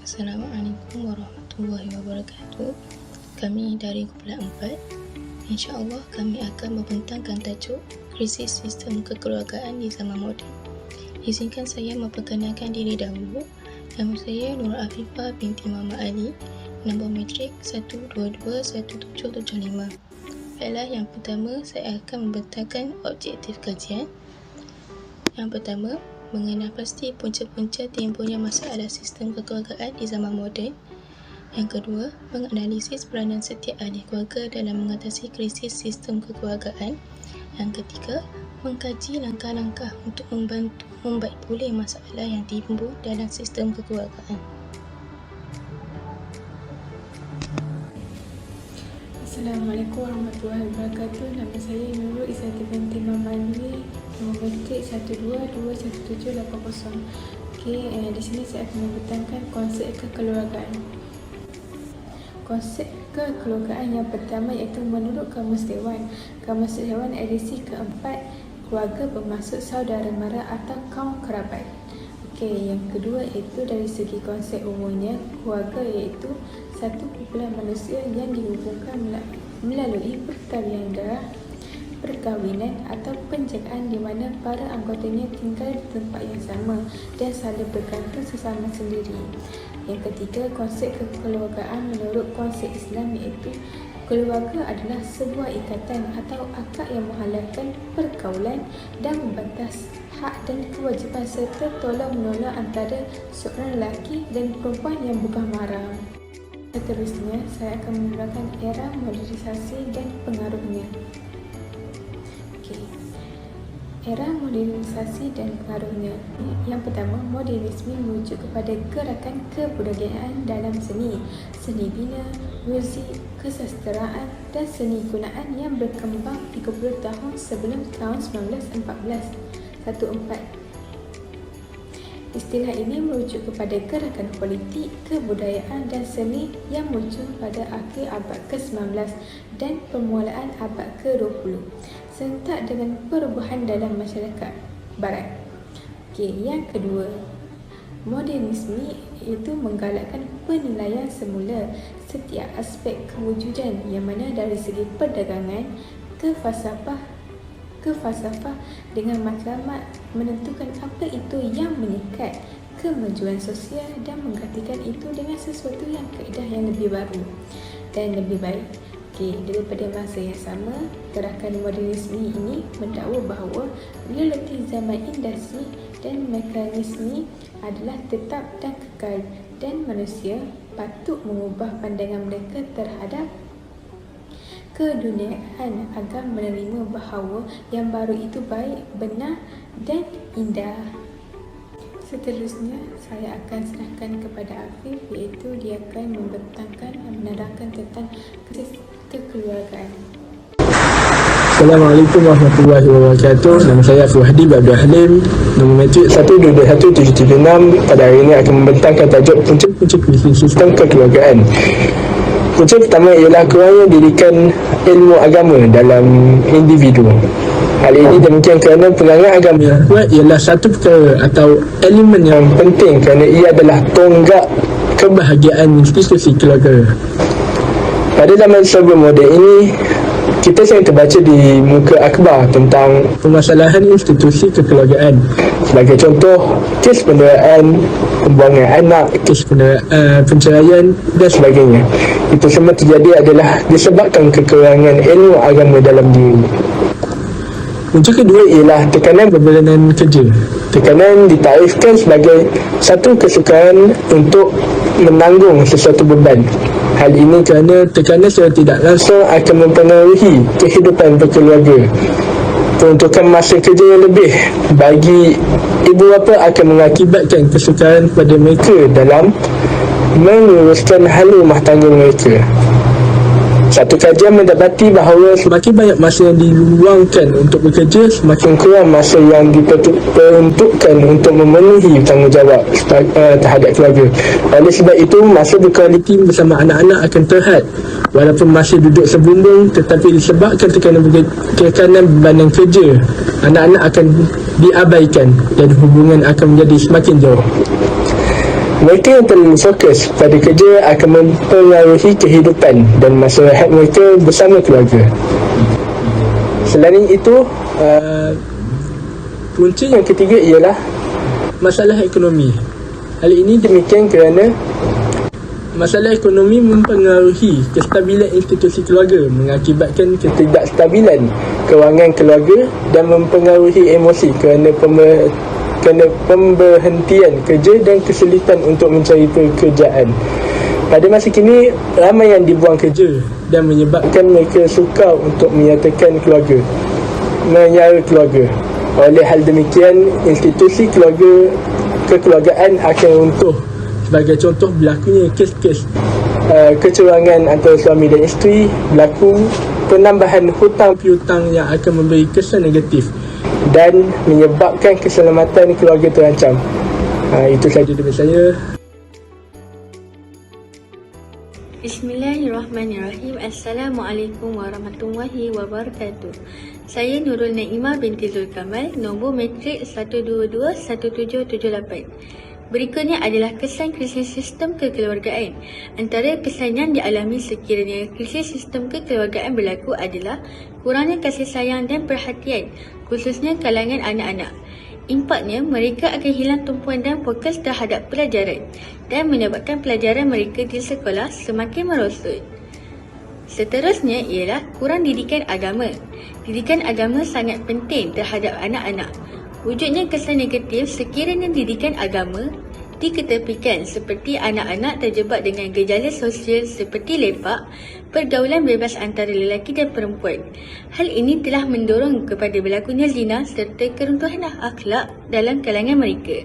Assalamualaikum warahmatullahi wabarakatuh. Kami dari kumpulan 4, insya-Allah kami akan membentangkan tajuk krisis sistem kekeluargaan di zaman moden. Izinkan saya memperkenalkan diri dahulu. Nama saya Nur Afifah binti Muhammad Ali, nombor matrik 1221775. Baiklah, yang pertama saya akan membentangkan objektif kajian. Yang pertama, mengenal pasti punca-punca timbulnya masalah sistem kekeluargaan di zaman moden. Yang kedua, menganalisis peranan setiap ahli keluarga dalam mengatasi krisis sistem kekeluargaan. Yang ketiga, mengkaji langkah-langkah untuk membantu membaik pulih masalah yang timbul dalam sistem kekeluargaan. Assalamualaikum warahmatullahi wabarakatuh. Nama saya Nurul Izzati binti Muhammad Ali, nombor matrik 1221780. Di sini saya akan membentangkan konsep kekeluargaan. Konsep kekeluargaan yang pertama iaitu menurut Kamus Dewan. Kamus Dewan edisi keempat, keluarga bermaksud saudara mara atau kaum kerabat. Yang kedua iaitu dari segi konsep umumnya, keluarga iaitu satu kumpulan manusia yang dihubungkan melalui perkahwinan darah, perkahwinan atau penjagaan di mana para anggotanya tinggal di tempat yang sama dan saling bergantung sesama sendiri. Yang ketiga, konsep kekeluargaan menurut konsep Islam iaitu keluarga adalah sebuah ikatan atau akad yang menghalalkan pergaulan dan membatas hak dan kewajipan serta tolong-menolong antara seorang lelaki dan perempuan yang bukan mahram. Seterusnya, saya akan menerangkan era modernisasi dan pengaruhnya. Era modernisasi dan pengaruhnya. Yang pertama, modernisme merujuk kepada gerakan kebudayaan dalam seni bina, muzik, kesastraan dan seni gunaan yang berkembang 30 tahun sebelum tahun 1914. Istilah ini merujuk kepada gerakan politik, kebudayaan dan seni yang muncul pada akhir abad ke-19 dan permulaan abad ke-20 serentak dengan perubahan dalam masyarakat barat. Yang kedua, modernisme itu menggalakkan penilaian semula setiap aspek kewujudan yang mana dari segi perdagangan ke falsafah dengan matlamat menentukan apa itu yang mengikat kemajuan sosial dan menggantikan itu dengan sesuatu yang kaedah yang lebih baru dan lebih baik. Daripada masa yang sama, gerakan modernisme ini mendakwa bahawa realiti zaman industri dan mekanisme adalah tetap dan kekal dan manusia patut mengubah pandangan mereka terhadap keduniaan agar menerima bahawa yang baru itu baik, benar dan indah. Seterusnya, saya akan serahkan kepada Afif, iaitu dia akan membentangkan dan menerangkan tentang krisis kekeluargaan. Assalamualaikum warahmatullahi wabarakatuh. Nama saya Afif Wahdi Abdul Halim, nombor matrik 1221776. Pada hari ini akan membentangkan tajuk punca-punca krisis sistem kekeluargaan. Punca pertama ialah kurangnya didikan ilmu agama dalam individu. Hal ini demikian kerana pegangan agama yang kuat ialah satu perkara atau elemen yang penting kerana ia adalah tonggak kebahagiaan institusi keluarga. Pada zaman serba moden ini, kita sering terbaca di muka akhbar tentang permasalahan institusi kekeluargaan. Sebagai contoh, kes penderaan, pembuangan anak, kes penceraian dan sebagainya. Itu semua terjadi adalah disebabkan kekurangan ilmu agama dalam diri. Punca kedua ialah tekanan berbalanan kerja. Tekanan ditarifkan sebagai satu kesukaran untuk menanggung sesuatu beban. Hal ini kerana tekanan secara tidak langsung akan mempengaruhi kehidupan berkeluarga. Peruntukan masa kerja yang lebih bagi ibu bapa akan mengakibatkan kesukaran pada mereka dalam menguruskan hal rumah tangga mereka. Satu kajian mendapati bahawa semakin banyak masa yang diluangkan untuk bekerja, semakin kurang masa yang diperuntukkan untuk memenuhi tanggungjawab terhadap keluarga. Oleh sebab itu, masa berkualiti bersama anak-anak akan terhad. Walaupun masih duduk sebumbung, tetapi disebabkan tekanan bebanan kerja, anak-anak akan diabaikan dan hubungan akan menjadi semakin jauh. Mereka yang terlalu fokus pada kerja akan mempengaruhi kehidupan dan masa rehat mereka bersama keluarga. Selain itu, punca yang ketiga ialah masalah ekonomi. Hal ini demikian kerana masalah ekonomi mempengaruhi kestabilan institusi keluarga, mengakibatkan ketidakstabilan kewangan keluarga dan mempengaruhi emosi kerana pemberhentian kerja dan kesulitan untuk mencari pekerjaan. Pada masa kini, ramai yang dibuang kerja dan menyebabkan mereka sukar untuk menyara keluarga. Oleh hal demikian, institusi kekeluargaan akan runtuh. Sebagai contoh, berlakunya kes-kes kecurangan antara suami dan isteri, berlaku penambahan hutang piutang yang akan memberi kesan negatif dan menyebabkan keselamatan keluarga terancam. Itu sahaja dari saya. Bismillahirrahmanirrahim. Assalamualaikum warahmatullahi wabarakatuh. Saya Nurul Naimah binti Zulkamal, nombor matrik 1221778. Berikutnya adalah kesan krisis sistem kekeluargaan. Antara kesan yang dialami sekiranya krisis sistem kekeluargaan berlaku adalah kurangnya kasih sayang dan perhatian, khususnya kalangan anak-anak. Impaknya, mereka akan hilang tumpuan dan fokus terhadap pelajaran dan menyebabkan pelajaran mereka di sekolah semakin merosot. Seterusnya ialah kurang didikan agama. Didikan agama sangat penting terhadap anak-anak. Wujudnya kesan negatif sekiranya didikan agama diketepikan, seperti anak-anak terjebak dengan gejala sosial seperti lepak, pergaulan bebas antara lelaki dan perempuan. Hal ini telah mendorong kepada berlakunya zina serta keruntuhan akhlak dalam kalangan mereka.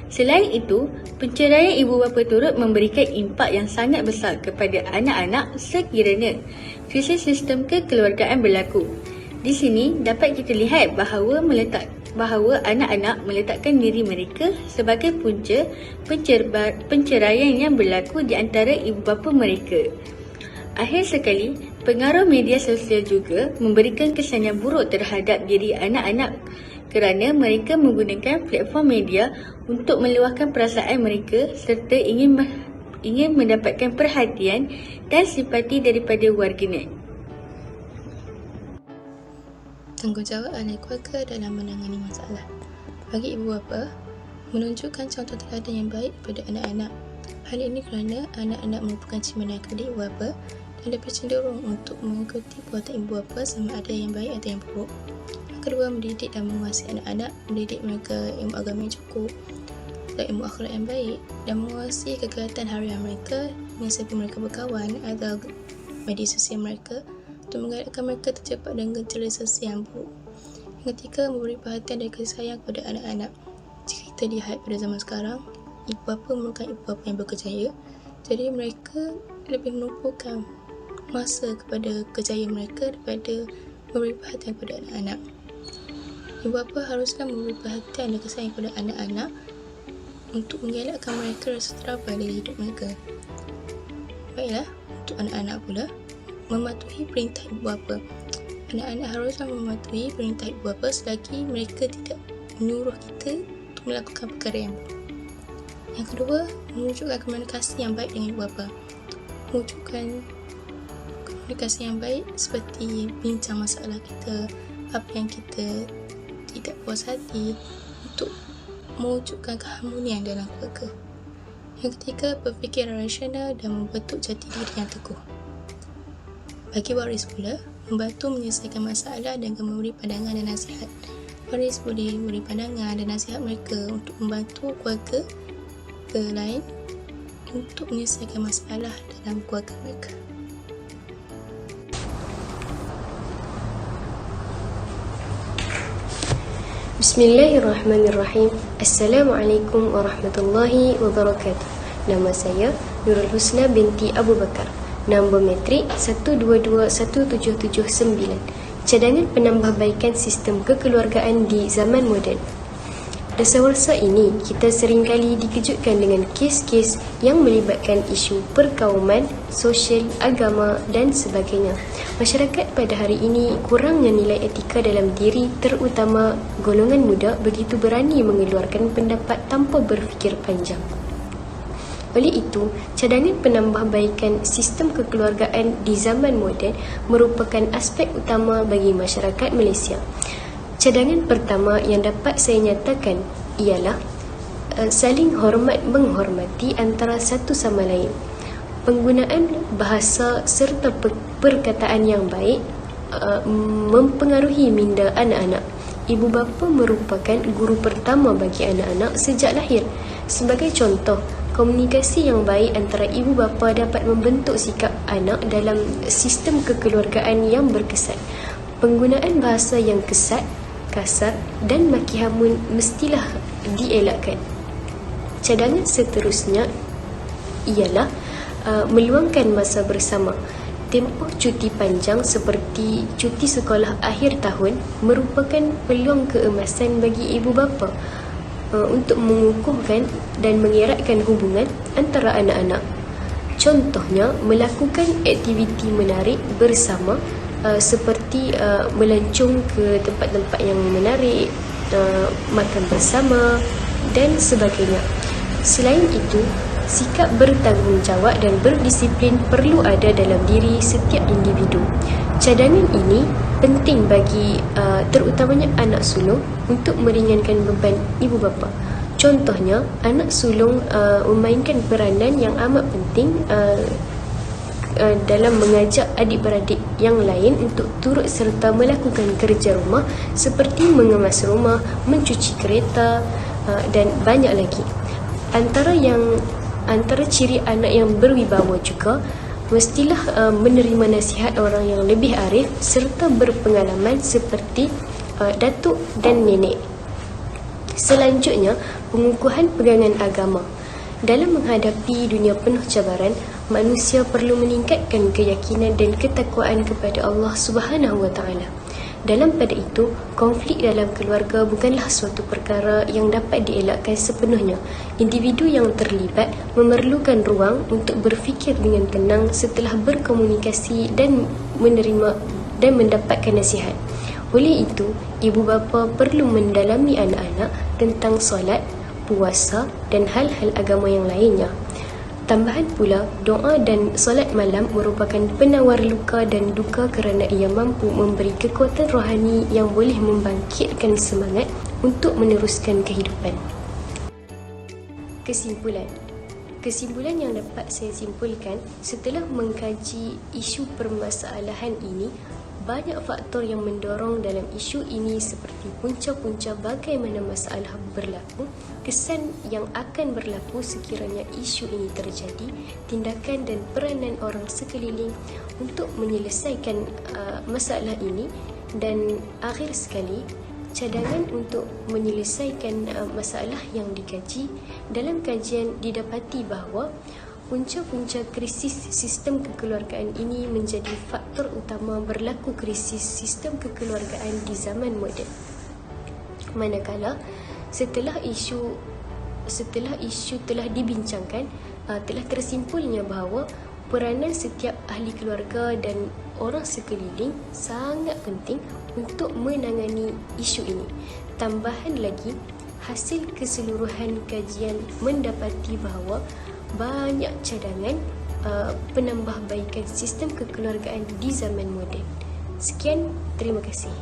Selain itu, penceraian ibu bapa turut memberikan impak yang sangat besar kepada anak-anak sekiranya krisis sistem kekeluargaan berlaku. Di sini dapat kita lihat bahawa anak-anak meletakkan diri mereka sebagai punca penceraian yang berlaku di antara ibu bapa mereka. Akhir sekali, pengaruh media sosial juga memberikan kesan yang buruk terhadap diri anak-anak kerana mereka menggunakan platform media untuk meluahkan perasaan mereka serta ingin mendapatkan perhatian dan simpati daripada warganet. Tanggungjawab ahli keluarga dalam menangani masalah. Bagi ibu bapa, menunjukkan contoh teladan yang baik kepada anak-anak. Hal ini kerana anak-anak merupakan cerminan kepada ibu bapa dan dapat cenderung untuk mengikuti perbuatan ibu bapa sama ada yang baik atau yang buruk. Yang kedua, mendidik dan menguasai anak-anak, mendidik mereka ilmu agama yang cukup dan ilmu akhlak yang baik dan menguasai kegiatan harian mereka dengan siapa mereka berkawan atau media sosial mereka untuk mengelakkan mereka terjebak dengan gejala sosial yang buruk. Yang ketiga, memberi perhatian dan kasih sayang kepada anak-anak. Jika kita lihat pada zaman sekarang, ibu bapa merupakan ibu bapa yang berkejaya, jadi mereka lebih menumpukan masa kepada kerjaya mereka daripada memberi perhatian kepada anak-anak. Ibu bapa haruslah memberi perhatian dan kasih sayang kepada anak-anak untuk mengelakkan mereka rasa terabas dari hidup mereka. Baiklah, untuk anak-anak pula, mematuhi perintah ibu bapa. Anak-anak haruslah mematuhi perintah ibu bapa selagi mereka tidak menyuruh kita untuk melakukan perkara yang buruk. Yang kedua, menunjukkan komunikasi yang baik dengan ibu bapa. Menunjukkan komunikasi yang baik seperti bincang masalah kita, apa yang kita tidak puas hati, untuk mewujudkan keharmonian dalam keluarga. Yang ketiga, berfikir rasional dan membentuk jati diri yang teguh. Bagi waris pula, membantu menyelesaikan masalah dengan memberi pandangan dan nasihat. Waris boleh memberi pandangan dan nasihat mereka untuk membantu keluarga lain untuk menyelesaikan masalah dalam keluarga mereka. Bismillahirrahmanirrahim. Assalamualaikum warahmatullahi wabarakatuh. Nama saya Nurul Husna binti Abu Bakar. Nombor matrik 121779. Cadangan penambahbaikan sistem kekeluargaan di zaman moden. Dasarsa ini, kita seringkali dikejutkan dengan kes-kes yang melibatkan isu perkauman, sosial, agama dan sebagainya. Masyarakat pada hari ini kurangnya nilai etika dalam diri, terutama golongan muda begitu berani mengeluarkan pendapat tanpa berfikir panjang. Oleh itu, cadangan penambahbaikan sistem kekeluargaan di zaman moden merupakan aspek utama bagi masyarakat Malaysia. Cadangan pertama yang dapat saya nyatakan ialah saling hormat menghormati antara satu sama lain. Penggunaan bahasa serta perkataan yang baik mempengaruhi minda anak-anak. Ibu bapa merupakan guru pertama bagi anak-anak sejak lahir. Sebagai contoh, komunikasi yang baik antara ibu bapa dapat membentuk sikap anak dalam sistem kekeluargaan yang berkesan. Penggunaan bahasa yang kesat, kasar dan maki hamun mestilah dielakkan. Cadangan seterusnya ialah meluangkan masa bersama. Tempoh cuti panjang seperti cuti sekolah akhir tahun merupakan peluang keemasan bagi ibu bapa untuk mengukuhkan dan mengeratkan hubungan antara anak-anak. Contohnya, melakukan aktiviti menarik bersama seperti melancong ke tempat-tempat yang menarik, makan bersama dan sebagainya. Selain itu, sikap bertanggungjawab dan berdisiplin perlu ada dalam diri setiap individu. Cadangan ini penting bagi terutamanya anak sulung untuk meringankan beban ibu bapa. Contohnya, anak sulung memainkan peranan yang amat penting dalam mengajak adik-beradik yang lain untuk turut serta melakukan kerja rumah seperti mengemas rumah, mencuci kereta dan banyak lagi. Antara ciri anak yang berwibawa juga mestilah menerima nasihat orang yang lebih arif serta berpengalaman seperti datuk dan nenek. Selanjutnya, pengukuhan pegangan agama. Dalam menghadapi dunia penuh cabaran, manusia perlu meningkatkan keyakinan dan ketakwaan kepada Allah Subhanahu wa taala. Dalam pada itu, konflik dalam keluarga bukanlah suatu perkara yang dapat dielakkan sepenuhnya. Individu yang terlibat memerlukan ruang untuk berfikir dengan tenang setelah berkomunikasi dan menerima dan mendapatkan nasihat. Oleh itu, ibu bapa perlu mendalami anak-anak tentang solat, puasa dan hal-hal agama yang lainnya. Tambahan pula, doa dan solat malam merupakan penawar luka dan duka kerana ia mampu memberi kekuatan rohani yang boleh membangkitkan semangat untuk meneruskan kehidupan. Kesimpulan yang dapat saya simpulkan setelah mengkaji isu permasalahan ini, banyak faktor yang mendorong dalam isu ini seperti punca-punca bagaimana masalah berlaku, kesan yang akan berlaku sekiranya isu ini terjadi, tindakan dan peranan orang sekeliling untuk menyelesaikan masalah ini, dan akhir sekali, cadangan untuk menyelesaikan masalah yang dikaji. Dalam kajian didapati bahawa punca-punca krisis sistem kekeluargaan ini menjadi faktor utama berlaku krisis sistem kekeluargaan di zaman moden. Manakala setelah isu telah dibincangkan, telah tersimpulnya bahawa peranan setiap ahli keluarga dan orang sekeliling sangat penting untuk menangani isu ini. Tambahan lagi, hasil keseluruhan kajian mendapati bahawa banyak cadangan penambahbaikan sistem kekeluargaan di zaman moden. Sekian, terima kasih.